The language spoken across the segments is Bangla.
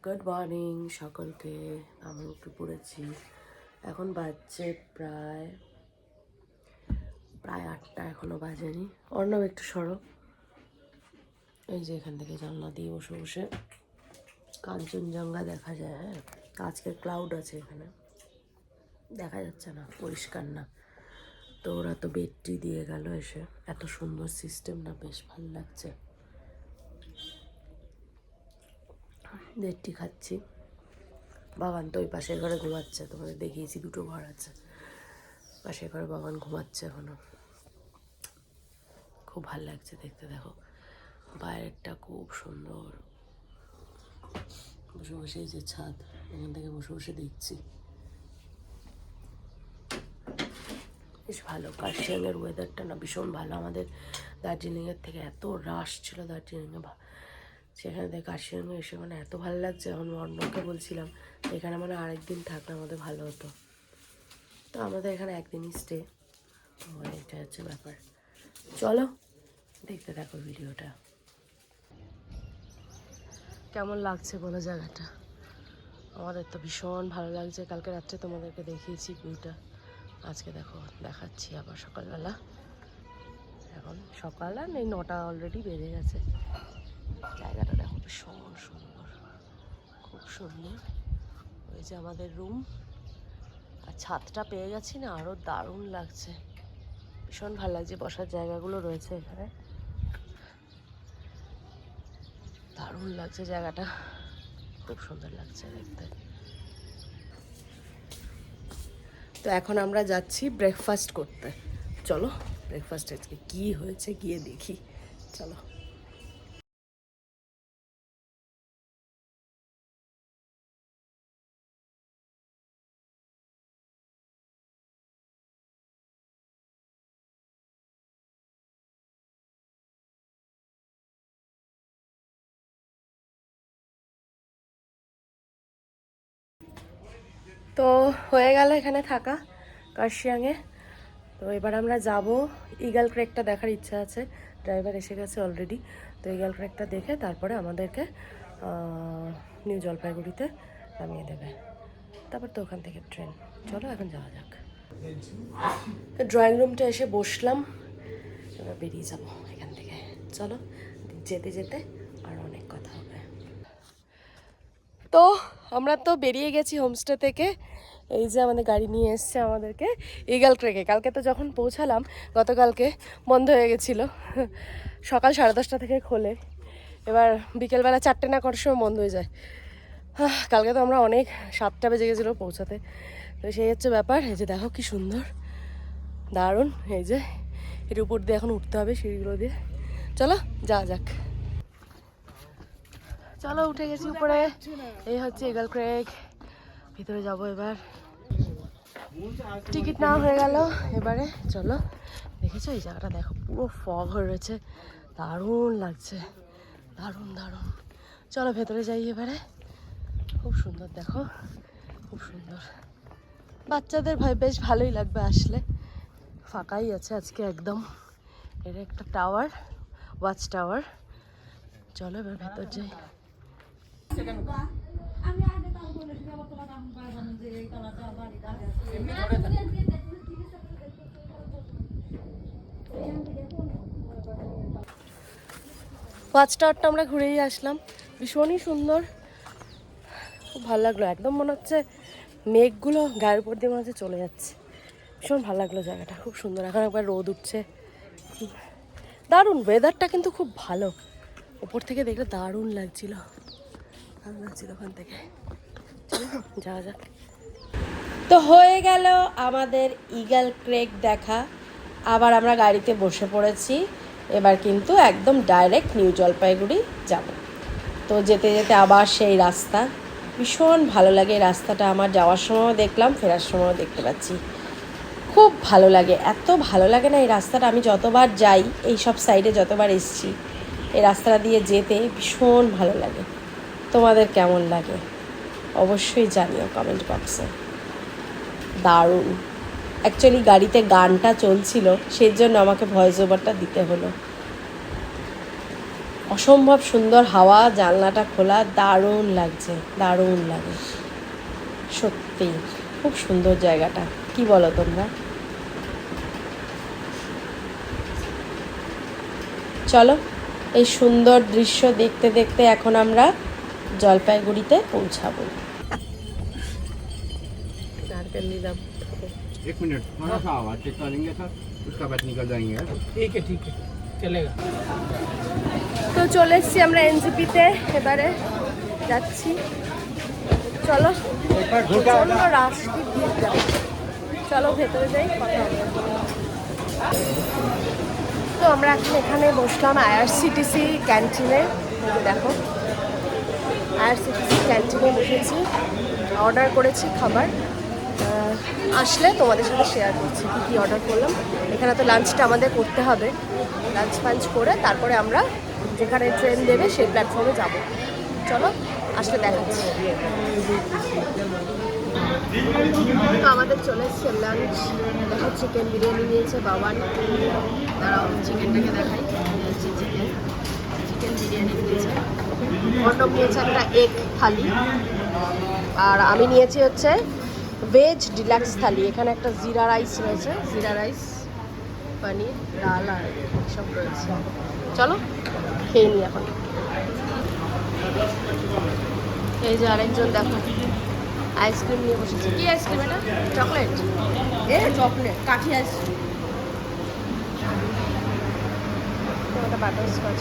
গুড মর্নিং সকলকে। আমি উঠে পড়েছি, এখন বাজছে প্রায় 8টা, এখনো বাজেনি। অর্ণব একটু সরো। এই যে এখান থেকে জানলা দিয়ে বসে বসে কাঞ্চনজঙ্ঘা দেখা যায়। হ্যাঁ, আজকের ক্লাউড আছে, এখানে দেখা যাচ্ছে না, পরিষ্কার না। তো ওরা তো বেডটি দিয়ে গেল এসে, এত সুন্দর সিস্টেম না, বেশ ভালো লাগছে। বেডটি খাচ্ছি। বাগান তো ওই পাশের ঘরে ঘুমাচ্ছে, তোমাদের দেখিয়েছি, দুটো ঘর আছে। পাশের ঘরে বাগান ঘুমাচ্ছে এখনো। খুব ভালো লাগছে দেখতে। দেখো বাইরেরটা খুব সুন্দর। বসে বসে এই যে ছাদ, এখান থেকে বসে বসে দেখছি, বেশ ভালো। কার্শিয়াংয়ের ওয়েদারটা না ভীষণ ভালো। আমাদের দার্জিলিংয়ের থেকে এত রাশ ছিল দার্জিলিংয়ে, সেখানে থেকে কার্শিয়াংয়ে এসে মানে এত ভালো লাগছে। এখন অন্যকে বলছিলাম এখানে মানে আরেকদিন থাকলে আমাদের ভালো হতো। তো আমাদের এখানে একদিনই স্টে, এটা হচ্ছে ব্যাপার। চলো দেখতে থাকো ভিডিওটা। কেমন লাগছে বলো জায়গাটা? আমাদের তো ভীষণ ভালো লাগছে। কালকে রাত্রে তোমাদেরকে দেখিয়েছি ভিউটা, আজকে দেখো দেখাচ্ছি আবার সকালবেলা। এখন সকাল আর নেই, 9টা অলরেডি বেজে গেছে। জায়গাটা দেখো ভীষণ সুন্দর, খুব সুন্দর। ওই যে আমাদের রুম, আর ছাদটা পেয়ে গেছি না, আরও দারুণ লাগছে, ভীষণ ভালো লাগছে। বসার জায়গাগুলো রয়েছে এখানে, দারুণ লাগছে জায়গাটা, খুব সুন্দর লাগছে দেখতে। তো এখন আমরা যাচ্ছি ব্রেকফাস্ট করতে। চলো ব্রেকফাস্ট আজকে কী হয়েছে গিয়ে দেখি, চলো। তো হয়ে গেল এখানে থাকা কার্শিয়াংয়ে। তো এবার আমরা যাব ইগল ক্রেকটা দেখার ইচ্ছা আছে। ড্রাইভার এসে গেছে অলরেডি। তো ইগল ক্রেকটা দেখে তারপরে আমাদেরকে নিউ জলপাইগুড়িতে নামিয়ে দেবে, তারপর তো ওখান থেকে ট্রেন। চলো এখন যাওয়া যাক। ড্রয়িং রুমটা এসে বসলাম, এবার বেরিয়ে যাব এখান থেকে। চলো যেতে যেতে আর অনেক কথা হবে। তো আমরা তো বেরিয়ে গেছি হোমস্টে থেকে। এই যে আমাদের গাড়ি নিয়ে এসছে আমাদেরকে ইগল ক্রেকে। কালকে তো যখন পৌঁছালাম, গতকালকে বন্ধ হয়ে গেছিলো, সকাল 10:30 থেকে খোলে, এবার বিকেলবেলা 4টে না কটার সময় বন্ধ হয়ে যায়। কালকে তো আমরা অনেক 7টা বেজে গেছিলো পৌঁছাতে। তো সেই হচ্ছে ব্যাপার। এই যে দেখো কি সুন্দর, দারুণ। এই যে এর উপর দিয়ে এখন উঠতে হবে সিঁড়িগুলো দিয়ে। চলো যাওয়া যাক। চলো উঠে গেছি উপরে, এই হচ্ছে ইগল ক্রেক। ভিতরে যাবো এবার, টিকিট না হয়ে গেল এবারে। চলো, দেখেছো এই জায়গাটা দেখো, পুরো ফগ হয়ে রয়েছে, দারুণ লাগছে, দারুণ দারুণ। চলো ভেতরে যাই এবারে। খুব সুন্দর দেখো, খুব সুন্দর। বাচ্চাদের বেশ ভালোই লাগবে আসলে, ফাঁকাই আছে আজকে একদম। এর একটা টাওয়ার, ওয়াচ টাওয়ার। চলো এবার ভেতর যাই। ওয়াচ টাওয়ারটা আমরা ঘুরেই আসলাম, ভীষণই সুন্দর, খুব ভালো লাগলো। একদম মনে হচ্ছে মেঘগুলো গায়ের উপর দিয়ে মনে হচ্ছে চলে যাচ্ছে। ভীষণ ভালো লাগলো জায়গাটা, খুব সুন্দর। এখন একবার রোদ উঠছে, দারুণ। ওয়েদারটা কিন্তু খুব ভালো, ওপর থেকে দেখলে দারুণ লাগছিল, ভালো লাগছিল ওখান থেকে। যাওয়া যাক। তো হয়ে গেল আমাদের ইগল ক্রেক দেখা। আবার আমরা গাড়িতে বসে পড়েছি, এবার কিন্তু একদম ডাইরেক্ট নিউ জলপাইগুড়ি যাব। তো যেতে যেতে আবার সেই রাস্তা, ভীষণ ভালো লাগে এই রাস্তাটা। আমার যাওয়ার সময়ও দেখলাম, ফেরার সময়ও দেখতে পাচ্ছি, খুব ভালো লাগে। এত ভালো লাগে না এই রাস্তাটা, আমি যতবার যাই এই সব সাইডে, যতবার এসছি এই রাস্তাটা দিয়ে যেতে ভীষণ ভালো লাগে। তোমাদের কেমন লাগে অবশ্যই জানিও কমেন্ট বক্সে। দারুণ। অ্যাকচুয়ালি গাড়িতে গানটা চলছিল, সেই জন্য আমাকে ভয়েস ওভারটা দিতে হলো। অসম্ভব সুন্দর হাওয়া, জানলাটা খোলা, দারুণ লাগছে, দারুণ লাগে সত্যি। খুব সুন্দর জায়গাটা, কি বলো তোমরা? চলো এই সুন্দর দৃশ্য দেখতে দেখতে এখন আমরা জলপাইগুড়িতে পৌঁছাবো। नारकेल निलाम। 1 मिनट थोड़ा सा आवाज चेक करेंगे सर, उसका बाद निकल जाएंगे। ठीक है चलेगा। তো চলে এসেছি আমরা এনজিপিতে, এবারে যাচ্ছি। চলো প্রচণ্ড রাশ, কি ভিড় যাবে। চলো ভেতরে যাই, কথা হবে। তো আমরা এখন এখানে বসলাম আইআরসিটিসি ক্যান্টিনে। দেখো আইআরসিটিসি ক্যান্টিনে বসেছি, অর্ডার করেছি খাবার। আসলে তোমাদের সাথে শেয়ার করছি কী কী অর্ডার করলাম। এখানে তো লাঞ্চটা আমাদের করতে হবে, লাঞ্চ ফাঞ্চ করে তারপরে আমরা যেখানে ট্রেন দেবে সেই প্ল্যাটফর্মে যাব। চলো আসলে দেখাচ্ছি। তো আমাদের চলে এসছে লাঞ্চ। দেখো চিকেন বিরিয়ানি নিয়েছে বাবান। তারাও চিকেনটাকে দেখাই, চিকেন বিরিয়ানি নিয়েছে। অর্ণব নিয়েছে একটা এগ থালি, আর আমি নিয়েছি হচ্ছে ভেজ ডিলাক্স থালি। এখানে একটা জিরা রাইস রয়েছে, জিরা রাইস, পনির, ডাল আর সব রয়েছে। চলো খেয়ে নিই এখন। এই যে আরেকজন দেখো আইসক্রিম নিয়ে বসেছে। কি আইসক্রিম এটা? চকলেট? চকলেট কাঠি আইসক্রিম। ওটা বাটার স্কচ।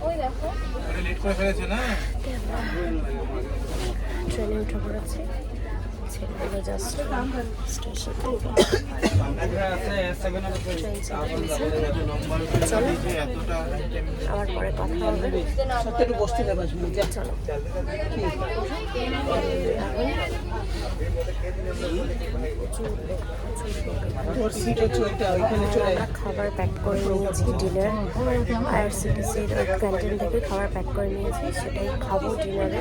ওই দেখো ট্রেনে উঠে পড়েছি, ছেলেগুলো জাস্ট স্টেশন। চলো আবার পরে কথা হবে। চলো আমরা খাবার প্যাক করে নিয়েছি, ডিনার আইআরসিটিসির ক্যান্টিন থেকে খাবার প্যাক করে নিয়েছি, সেটাই খাবো ডিনারে।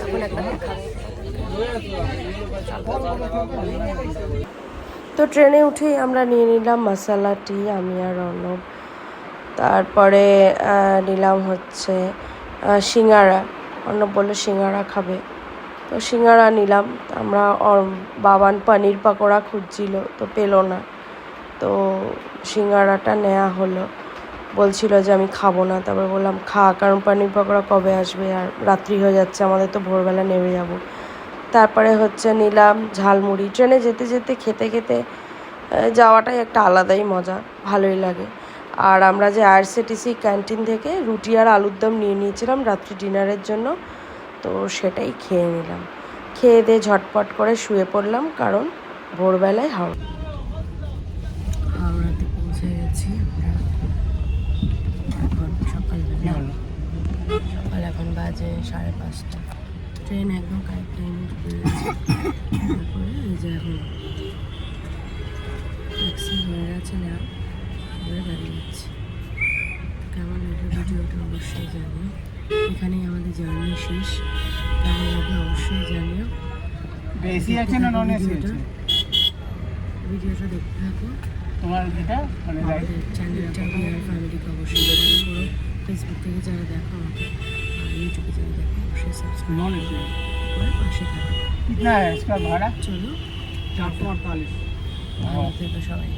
এখন একটা খাবো। তো ট্রেনে উঠেই আমরা নিয়ে নিলাম মশালা টি, আমি আর অর্ণব। তারপরে নিলাম হচ্ছে সিঙ্গারা। অর্ণব বললো সিঙ্গারা খাবে, তো সিঙ্গারা নিলাম। আমরা বাবান পনির পকোড়া খুঁজছিল, তো পেলো না, তো সিঙ্গারাটা নেওয়া হলো। বলছিল যে আমি খাবো না, তারপর বললাম খা, কারণ পনির পকোড়া কবে আসবে, আর রাত্রি হয়ে যাচ্ছে, আমাদের তো ভোরবেলা নেমে যাব। তারপরে হচ্ছে নিলাম ঝালমুড়ি। ট্রেনে যেতে যেতে খেতে খেতে যাওয়াটাই একটা আলাদাই মজা, ভালোই লাগে। আর আমরা যে আইআরসিটিসি ক্যান্টিন থেকে রুটি আর আলুর দম নিয়ে নিয়েছিলাম রাত্রি ডিনারের জন্য, তো সেটাই খেয়ে নিলাম। খেয়ে দিয়ে ঝটপট করে শুয়ে পড়লাম, কারণ ভোরবেলায় হাওড়াতে পৌঁছে গেছি আমরা। এখন সকালবেলা, সকাল এখন বাজে 5:30। ট্রেন একদম কারেক্ট টাইমে ঢুকে গেছে। তারপরে এই যে এখন ট্যাক্সি হয়ে গেছে, নেওয়া করে দাঁড়িয়ে যাচ্ছি। কেমন লাগলো ভিডিওটা অবশ্যই জানিও। এখানেই আমাদের জার্নি শেষ। কেমন লাগলো অবশ্যই জানিও। এসি আছে না নন এসি আছে? ভিডিওটা দেখতে থাকো। তোমার যেটা মানে আমাদের চ্যানেলটা বিআর ফ্যামিলিকে অবশ্যই ফলো করো। ফেসবুক থেকে যারা দেখো আমাকে, আর ইউটিউবে যারা দেখো অবশ্যই সাবস্ক্রাইব नॉन एसी করে পাশে থাকো। कितना है इसका भाड़ा? চলো 448। ভালো থেকো সবাই।